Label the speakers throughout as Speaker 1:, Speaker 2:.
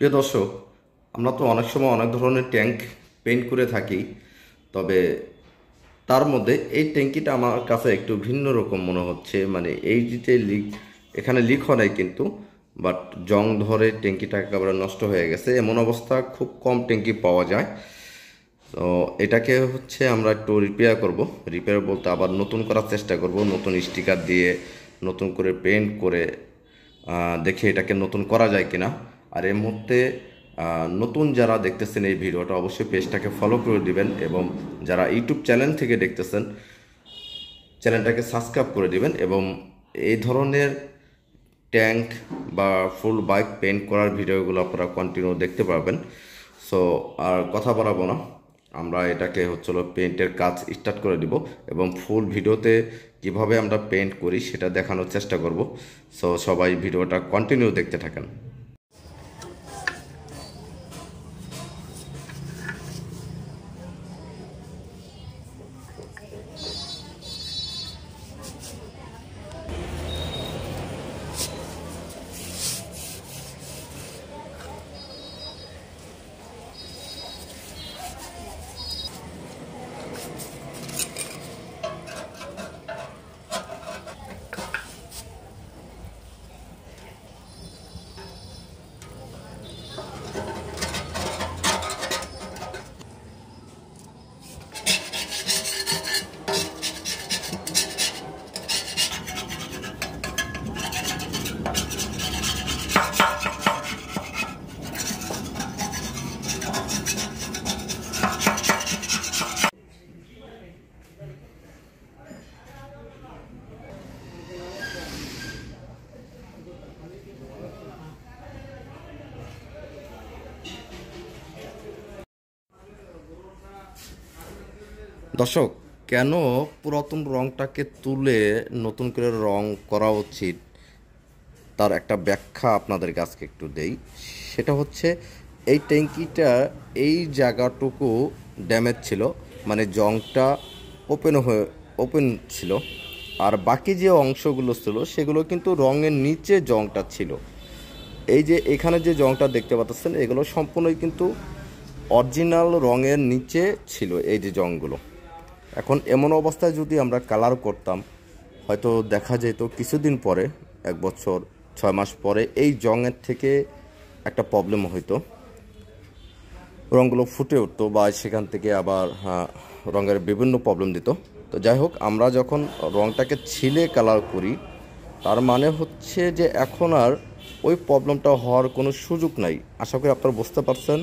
Speaker 1: প্রিয় দর্শক, আমরা তো অনেক সময় অনেক ধরনের ট্যাঙ্ক পেইন্ট করে থাকি। তবে তার মধ্যে এই ট্যাঙ্কিটা আমার কাছে একটু ভিন্ন রকম মনে হচ্ছে। মানে এই যে লিক, এখানে লিক হয় নাই কিন্তু, বাট জং ধরে ট্যাঙ্কিটা একেবারে নষ্ট হয়ে গেছে। এমন অবস্থা খুব কম ট্যাঙ্কি পাওয়া যায়। তো এটাকে হচ্ছে আমরা একটু রিপেয়ার করব। রিপেয়ার বলতে আবার নতুন করার চেষ্টা করব, নতুন স্টিকার দিয়ে নতুন করে পেইন্ট করে দেখি এটাকে নতুন করা যায় কিনা। আর এই মুহূর্তে নতুন যারা দেখতেছেন এই ভিডিওটা, অবশ্যই পেজটাকে ফলো করে দিবেন, এবং যারা ইউটিউব চ্যানেল থেকে দেখতেছেন চ্যানেলটাকে সাবস্ক্রাইব করে দিবেন, এবং এই ধরনের ট্যাঙ্ক বা ফুল বাইক পেইন্ট করার ভিডিওগুলো আপনারা কন্টিনিউ দেখতে পারবেন। সো আর কথা বাড়াবো না, আমরা এটাকে হচ্ছিল পেইন্টের কাজ স্টার্ট করে দিব, এবং ফুল ভিডিওতে কিভাবে আমরা পেইন্ট করি সেটা দেখানোর চেষ্টা করব। সো সবাই ভিডিওটা কন্টিনিউ দেখতে থাকেন। দর্শক, কেন পুরাতন রংটাকে তুলে নতুন করে রং করা উচিত তার একটা ব্যাখ্যা আপনাদেরকে আজকে একটু দেই। সেটা হচ্ছে, এই ট্যাঙ্কিটা এই জায়গাটুকু ড্যামেজ ছিল, মানে জংটা ওপেন ছিল, আর বাকি যে অংশগুলো ছিল সেগুলো কিন্তু রঙের নিচে জংটা ছিল। এই যে এখানে যে জংটা দেখতে পাচ্ছেন, এগুলো সম্পূর্ণই কিন্তু অরিজিনাল রঙের নিচে ছিল এই যে জংগুলো। এখন এমন অবস্থায় যদি আমরা কালার করতাম, হয়তো দেখা যেত কিছুদিন পরে, 1 বছর 6 মাস পরে এই জংয়ের থেকে একটা প্রবলেম হইতো, রঙগুলো ফুটে উঠতো, বা সেখান থেকে আবার রঙের বিভিন্ন প্রবলেম দিত। তো যাই হোক, আমরা যখন রঙটাকে ছিলে কালার করি, তার মানে হচ্ছে যে এখন আর ওই প্রবলেমটা হওয়ার কোনো সুযোগ নাই। আশা করি আপনারা বুঝতে পারছেন।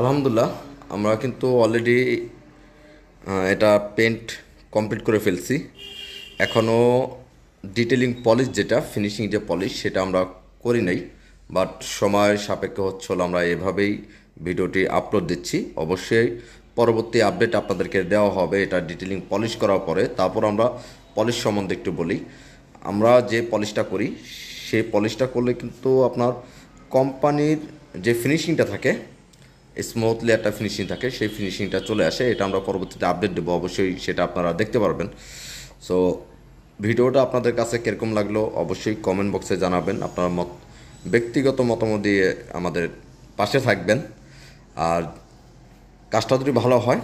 Speaker 1: আলহামদুলিল্লাহ, আমরা কিন্তু অলরেডি এটা পেন্ট কমপ্লিট করে ফেলছি। এখনও ডিটেলিং পলিশ, যেটা ফিনিশিং যে পলিশ, সেটা আমরা করি নাই। বাট সময় সাপেক্ষ হলো আমরা এভাবেই ভিডিওটি আপলোড দিচ্ছি। অবশ্যই পরবর্তী আপডেট আপনাদেরকে দেওয়া হবে এটা ডিটেলিং পলিশ করার পরে। তারপর আমরা পলিশ সম্বন্ধে একটু বলি। আমরা যে পলিশটা করি সেই পলিশটা করলে কিন্তু আপনার কোম্পানির যে ফিনিশিংটা থাকে, স্মুথলি একটা ফিনিশিং থাকে, সেই ফিনিশিংটা চলে আসে। এটা আমরা পরবর্তীতে আপডেট দেবো, অবশ্যই সেটা আপনারা দেখতে পারবেন। সো ভিডিওটা আপনাদের কাছে কীরকম লাগলো অবশ্যই কমেন্ট বক্সে জানাবেন। আপনার ব্যক্তিগত মতামত দিয়ে আমাদের পাশে থাকবেন। আর কাজটা যদি ভালো হয়,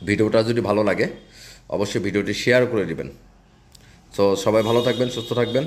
Speaker 1: ভিডিওটা যদি ভালো লাগে, অবশ্যই ভিডিওটি শেয়ার করে দিবেন। সো সবাই ভালো থাকবেন, সুস্থ থাকবেন।